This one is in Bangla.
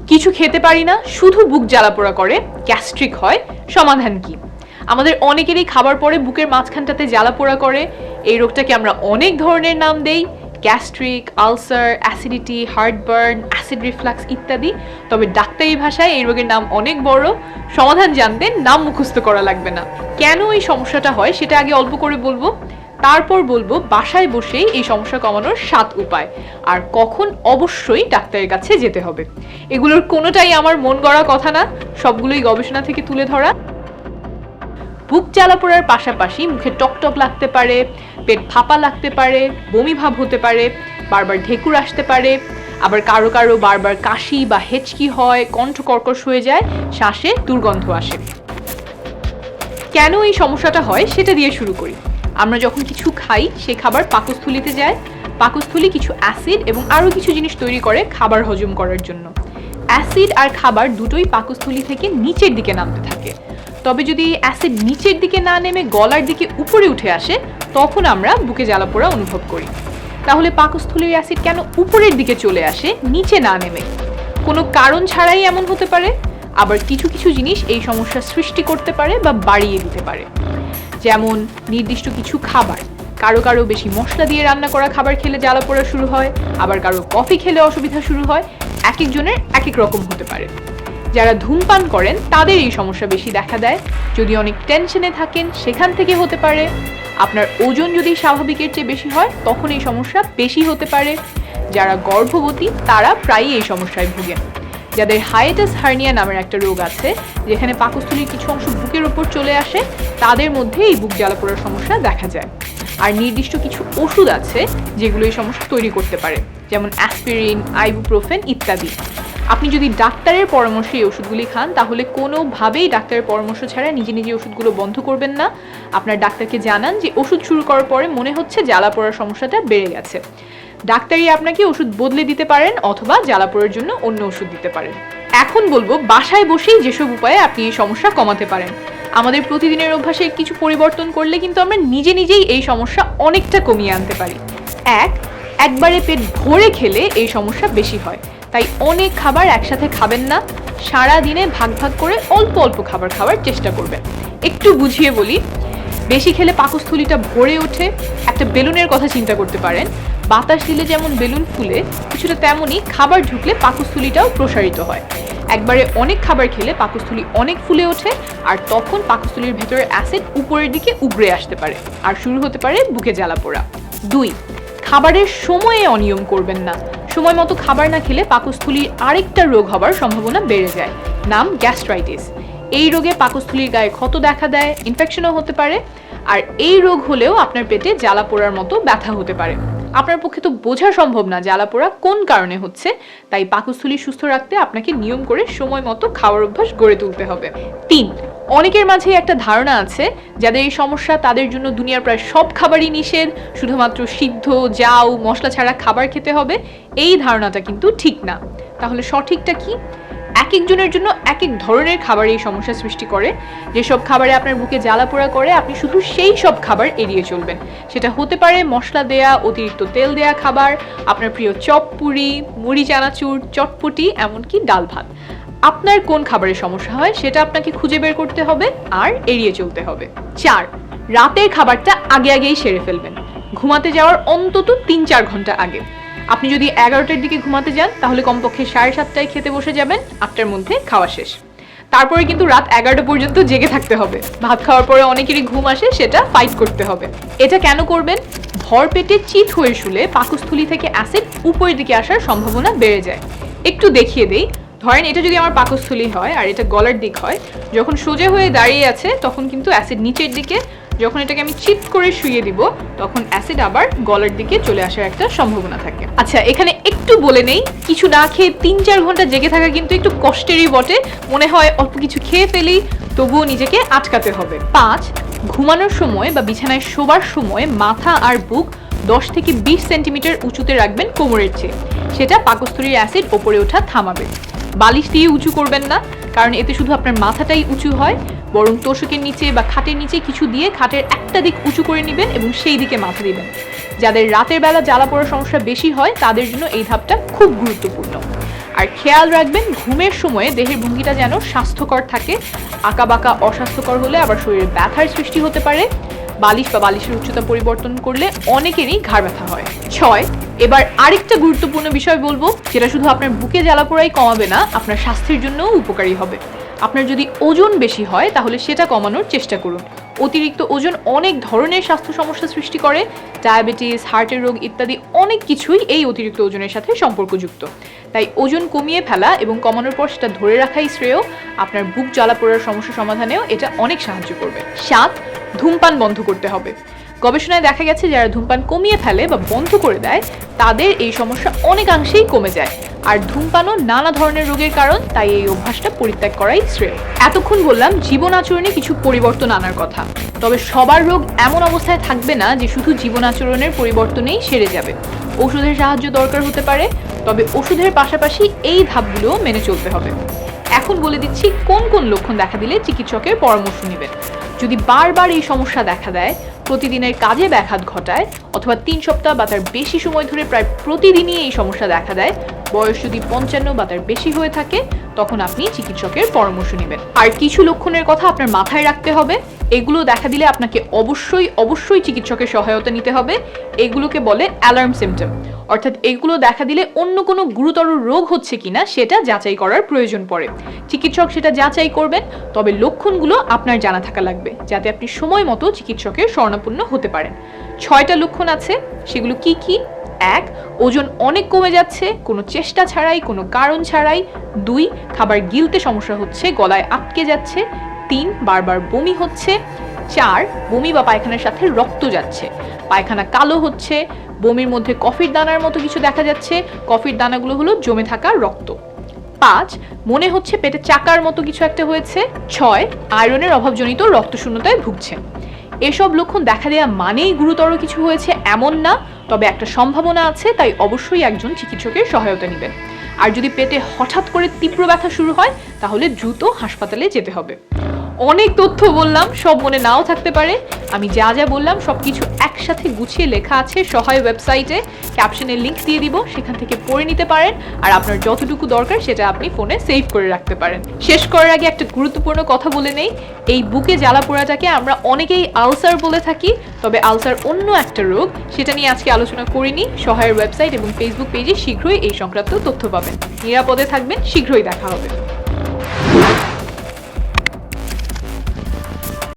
কিছু খেতে পারি না, শুধু বুক জ্বালাপোড়া করে, গ্যাস্ট্রিক হয়, সমাধান কি? আমাদের অনেকেরই খাবার পরে বুকের মাঝখানটাতে জ্বালাপোড়া করে। এই রোগটাকে আমরা অনেক ধরনের নাম দেই, gastric, ulcer, acidity, heartburn, acid reflux ইত্যাদি। তবে ডাক্তারি ভাষায় এই রোগের নাম অনেক বড়। সমাধান জানতে নাম মুখস্থ করা লাগবে না। কেন এই সমস্যাটা হয় সেটা আগে অল্প করে বলবো, তারপর বলবো বাসায় বসেই এই সমস্যা কমানোর 7 উপায়, আর কখন অবশ্যই ডাক্তারের কাছে যেতে হবে। এগুলোর কোনোটাই আমার মন গড়া কথা না, সবগুলোই গবেষণা থেকে তুলে ধরা। বুক জ্বালাপোড়ার পাশাপাশি মুখে টকটক লাগতে পারে, পেট ফাঁপা লাগতে পারে, বমি ভাব হতে পারে, বারবার ঢেকুর আসতে পারে, আবার কারো কারো বারবার কাশি বা হেঁচকি হয়, কণ্ঠ কর্কশ হয়ে যায়, শ্বাসে দুর্গন্ধ আসে। কেন এই সমস্যাটা হয় সেটা দিয়ে শুরু করি। আমরা যখন কিছু খাই সেই খাবার পাকস্থলীতে যায়। পাকস্থলী কিছু অ্যাসিড এবং আরও কিছু জিনিস তৈরি করে খাবার হজম করার জন্য। অ্যাসিড আর খাবার দুটোই পাকস্থলী থেকে নিচের দিকে নামতে থাকে। তবে যদি অ্যাসিড নিচের দিকে না নেমে গলার দিকে উপরে উঠে আসে, তখন আমরা বুকে জ্বালাপোড়া অনুভব করি। তাহলে পাকস্থলীর অ্যাসিড কেন উপরের দিকে চলে আসে, নিচে না নেমে? কোনো কারণ ছাড়াই এমন হতে পারে। আবার কিছু কিছু জিনিস এই সমস্যা সৃষ্টি করতে পারে বা বাড়িয়ে দিতে পারে। যেমন নির্দিষ্ট কিছু খাবার, কারো কারো বেশি মশলা দিয়ে রান্না করা খাবার খেলে জ্বালাপোড়া শুরু হয়, আবার কারো কফি খেলে অসুবিধা শুরু হয়। এক একজনের এক এক রকম হতে পারে। যারা ধূমপান করেন তাদের এই সমস্যা বেশি দেখা দেয়। যদি অনেক টেনশনে থাকেন সেখান থেকে হতে পারে। আপনার ওজন যদি স্বাভাবিকের চেয়ে বেশি হয় তখন এই সমস্যা বেশি হতে পারে। যারা গর্ভবতী তারা প্রায়ই এই সমস্যায় ভুগেন। যাদের হাইটাস হার্নিয়া নামের একটা রোগ আছে, যেখানে পাকস্থলীর কিছু অংশ বুকের উপর চলে আসে, তাদের মধ্যে এই বুক জ্বালাপোড়ার সমস্যা দেখা যায়। আর নির্দিষ্ট কিছু ওষুধ আছে যেগুলো এই সমস্যা তৈরি করতে পারে, যেমন অ্যাসপিরিন, আইবুপ্রোফেন ইত্যাদি। আপনি যদি ডাক্তারের পরামর্শে এই ওষুধগুলি খান তাহলে কোনোভাবেই ডাক্তারের পরামর্শ ছাড়া নিজে নিজে ওষুধগুলো বন্ধ করবেন না। আপনার ডাক্তারকে জানান যে ওষুধ শুরু করার পরে মনে হচ্ছে জ্বালাপোড়ার সমস্যাটা বেড়ে গেছে। ডাক্তারই আপনাকে ওষুধ বদলে দিতে পারেন অথবা জ্বালাপোড়ার জন্য অন্য ওষুধ দিতে পারেন। এখন বলবো বাসায় বসেই যেসব উপায়ে আপনি এই সমস্যা কমাতে পারেন। আমাদের প্রতিদিনের অভ্যাসে কিছু পরিবর্তন করলে কিন্তু আমরা নিজে নিজেই এই সমস্যা অনেকটা কমিয়ে আনতে পারি। একবারে পেট ভরে খেলে এই সমস্যা বেশি হয়, তাই অনেক খাবার একসাথে খাবেন না। সারা দিনে ভাগ ভাগ করে অল্প অল্প খাবার খাওয়ার চেষ্টা করবেন। একটু বুঝিয়ে বলি, বেশি খেলে পাকস্থলীটা ভরে ওঠে। একটা বেলুনের কথা চিন্তা করতে পারেন। বাতাস দিলে যেমন বেলুন ফুলে, কিছুটা তেমনই খাবার ঢুকলে পাকস্থলীটাও প্রসারিত হয়। একবারে অনেক খাবার খেলে পাকস্থলী অনেক ফুলে ওঠে, আর তখন পাকস্থলীর ভেতরে অ্যাসিড উপরের দিকে উগড়ে আসতে পারে, আর শুরু হতে পারে বুকে জ্বালাপোড়া। 2, খাবারের সময়ে অনিয়ম করবেন না। সময় মতো খাবার না খেলে পাকস্থলীর আরেকটা রোগ হবার সম্ভাবনা বেড়ে যায়, নাম গ্যাস্ট্রাইটিস। এই রোগে পাকস্থলীর গায়ে ক্ষত দেখা দেয়, ইনফেকশনও হতে পারে। আর এই রোগ হলেও আপনার পেটে জ্বালাপোড়ার মতো ব্যথা হতে পারে। আপনার পক্ষে তো বোঝা সম্ভব না জ্বালাপোড়া কোন কারণে হচ্ছে, তাই পাকস্থলী সুস্থ রাখতে আপনাকে নিয়ম করে সময় মতো খাওয়ার অভ্যাস গড়ে তুলতে হবে। 3, অনেকের মাঝে একটা ধারণা আছে যাদের এই সমস্যা তাদের জন্য দুনিয়ার প্রায় সব খাবারই নিষেধ, শুধুমাত্র সিদ্ধ, জাউ, মশলা ছাড়া খাবার খেতে হবে। এই ধারণাটা কিন্তু ঠিক না। তাহলে সঠিকটা কি? এক একজনের জন্য এক এক ধরনের খাবার এই সমস্যা সৃষ্টি করে। যেসব খাবারে আপনার বুকে জ্বালাপোড়া করে আপনি শুধু সেই সব খাবার এড়িয়ে চলবেন। সেটা হতে পারে মশলা দেয়া, অতিরিক্ত তেল দেয়া খাবার, আপনার প্রিয় চপ, পুরি, মুড়ি, চানাচুর, চটপটি, এমনকি ডাল ভাত। আপনার কোন খাবারের সমস্যা হয় সেটা আপনাকে খুঁজে বের করতে হবে আর এড়িয়ে চলতে হবে। 4, রাতের খাবারটা আগেই সেরে ফেলবেন। ঘুমাতে যাওয়ার অন্তত 3-4 ঘন্টা আগে। আপনি যদি 11টার দিকে ঘুমাতে যান তাহলে কমপক্ষে 7:30টায় খেতে বসে যাবেন, 8টার মধ্যে খাওয়া শেষ। তারপরে কিন্তু রাত 11টা পর্যন্ত জেগে থাকতে হবে। ভাত খাওয়ার পরে অনেকেরই ঘুম আসে, সেটা ফাইট করতে হবে। এটা কেন করবেন? ভর পেটে চিত হয়ে শুলে পাকস্থলী থেকে অ্যাসিড উপরের দিকে আসার সম্ভাবনা বেড়ে যায়। একটু দেখিয়ে দেই। ধরেন এটা যদি আমার পাকস্থলী হয় আর এটা গলার দিক হয়, যখন সোজা হয়ে দাঁড়িয়ে আছে তখন কিন্তু অ্যাসিড নিচের দিকে, যখন এটাকে আমি চিত করে শুয়ে দিব তখন অ্যাসিড আবার গলার দিকে চলে আসার একটা সম্ভাবনা থাকে। আচ্ছা, এখানে একটু বলে নেই, কিছু না খেয়ে 3-4 ঘন্টা জেগে থাকা কিন্তু একটু কষ্টেরই বটে। মনে হয় অল্প কিছু খেয়ে ফেলি, তবুও নিজেকে আটকাতে হবে। 5, ঘুমানোর সময় বা বিছানায় শোবার সময় মাথা আর বুক 10 থেকে 20 সেন্টিমিটার উঁচুতে রাখবেন কোমরের চেয়ে। সেটা পাকস্থলীর অ্যাসিড ওপরে ওঠা থামাবে। বালিশ দিয়ে উঁচু করবেন না, কারণ এতে শুধু আপনার মাথাটাই উঁচু হয়। বরং তোষকের নিচে বা খাটের নিচে কিছু দিয়ে খাটের একটা দিক উঁচু করে নেবেন এবং সেই দিকে মাথা দিবেন। যাদের রাতের বেলা জ্বালাপোড়ার সমস্যা বেশি হয় তাদের জন্য এই ধাপটা খুব গুরুত্বপূর্ণ। আর খেয়াল রাখবেন ঘুমের সময়ে দেহের ভঙ্গিটা যেন স্বাস্থ্যকর থাকে। আঁকাবাঁকা অস্বাস্থ্যকর হলে আবার শরীরে ব্যথার সৃষ্টি হতে পারে। বালিশ বা বালিশের উচ্চতা পরিবর্তন করলে অনেকেরই ঘাড় ব্যথা হয়। 6, এবার আরেকটা গুরুত্বপূর্ণ বিষয় বলবো, যেটা শুধু আপনার বুকে জ্বালাপোড়াই কমাবে না, আপনার স্বাস্থ্যের জন্যও উপকারী হবে। আপনার যদি ওজন বেশি হয় তাহলে সেটা কমানোর চেষ্টা করুন। অতিরিক্ত ওজন অনেক ধরনের স্বাস্থ্য সমস্যা সৃষ্টি করে। ডায়াবেটিস, হার্টের রোগ ইত্যাদি অনেক কিছুই এই অতিরিক্ত ওজনের সাথে সম্পর্কযুক্ত। তাই ওজন কমিয়ে ফেলা এবং কমানোর পর সেটা ধরে রাখাই শ্রেয়। আপনার বুক জ্বালাপোড়ার সমস্যা সমাধানেও এটা অনেক সাহায্য করবে। 7, ধূমপান বন্ধ করতে হবে। গবেষণায় দেখা গেছে যারা ধূমপান কমিয়ে ফেলে বা বন্ধ করে দেয় তাদের এই সমস্যা অনেকাংশেই কমে যায়। আর ধূমপানও নানা ধরনের রোগের কারণ, তাই এই অভ্যাসটা পরিত্যাগ করাই শ্রেয়। এতক্ষণ বললাম জীবন আচরণে কিছু পরিবর্তন আনার কথা, তবে সবার রোগ এমন অবস্থায় থাকবে না যে শুধু জীবন আচরণের পরিবর্তনেই সেরে যাবে। ওষুধের সাহায্য দরকার হতে পারে, তবে ওষুধের পাশাপাশি এই ধাপগুলো মেনে চলতে হবে। এখন বলে দিচ্ছি কোন কোন লক্ষণ দেখা দিলে চিকিৎসকের পরামর্শ নেবেন। যদি বারবার এই সমস্যা দেখা দেয়, প্রতিদিনের কাজে ব্যাঘাত ঘটায়, অথবা 3 সপ্তাহ বা তার বেশি সময় ধরে প্রায় প্রতিদিনই এই সমস্যা দেখা দেয়, বয়স যদি 55 বা তার বেশি হয়ে থাকে, তখন আপনি চিকিৎসকের পরামর্শ নেবেন। আর কিছু লক্ষণের কথা আপনার মাথায় রাখতে হবে। এগুলো দেখা দিলে আপনাকে অবশ্যই চিকিৎসকের সহায়তা নিতে হবে। এগুলোকে বলে অ্যালার্ম সিমটম, অর্থাৎ এগুলো দেখা দিলে অন্য কোনো গুরুতর রোগ হচ্ছে কিনা সেটা যাচাই করার প্রয়োজন পড়ে। চিকিৎসক সেটা যাচাই করবেন, তবে লক্ষণগুলো আপনার জানা থাকা লাগবে যাতে আপনি সময় মতো চিকিৎসকের শরণাপন্ন হতে পারেন। 6টা লক্ষণ আছে, সেগুলো কি কি? 1, ওজন অনেক কমে যাচ্ছে কোনো চেষ্টা ছাড়াই, কোনো কারণ ছাড়াই। 2, খাবার গিলতে সমস্যা হচ্ছে, গলায় আটকে যাচ্ছে। 3, বারবার বমি হচ্ছে। 4, বমি বা পায়খানার সাথে রক্ত যাচ্ছে, পায়খানা কালো হচ্ছে, বমির মধ্যে কফির দানার মতো কিছু দেখা যাচ্ছে, কফির দানাগুলো হলো জমে থাকা রক্ত। 5, মনে হচ্ছে পেটে চাকার মতো কিছু একটা হয়েছে। 6, আয়রনের অভাবজনিত রক্তশূন্যতায় ভুগছেন। এসব লক্ষণ দেখা দেওয়া মানেই গুরুতর কিছু হয়েছে এমন না, তবে একটা সম্ভাবনা আছে, তাই অবশ্যই একজন চিকিৎসকের সহায়তা নেবেন। আর যদি পেটে হঠাৎ করে তীব্র ব্যথা শুরু হয় তাহলে দ্রুত হাসপাতালে যেতে হবে। অনেক তথ্য বললাম, সব মনে নাও থাকতে পারে। আমি যা যা বললাম সবকিছু একসাথে গুছিয়ে লেখা আছে সহায় ওয়েবসাইটে, ক্যাপশনের লিংক দিয়ে দিব, সেখান থেকে পড়ে নিতে পারেন। আর আপনার যতটুকু দরকার সেটা আপনি ফোনে সেভ করে রাখতে পারেন। শেষ করার আগে একটা গুরুত্বপূর্ণ কথা বলে নেই, এই বুকে জ্বালা পোড়াটাকে আমরা অনেকেই আলসার বলে থাকি, তবে আলসার অন্য একটা রোগ, সেটা নিয়ে আজকে আলোচনা করিনি। সহায়ের ওয়েবসাইট এবং ফেসবুক পেজে শীঘ্রই এই সংক্রান্ত তথ্য পাবেন। নিরাপদে থাকবেন, শীঘ্রই দেখা হবে।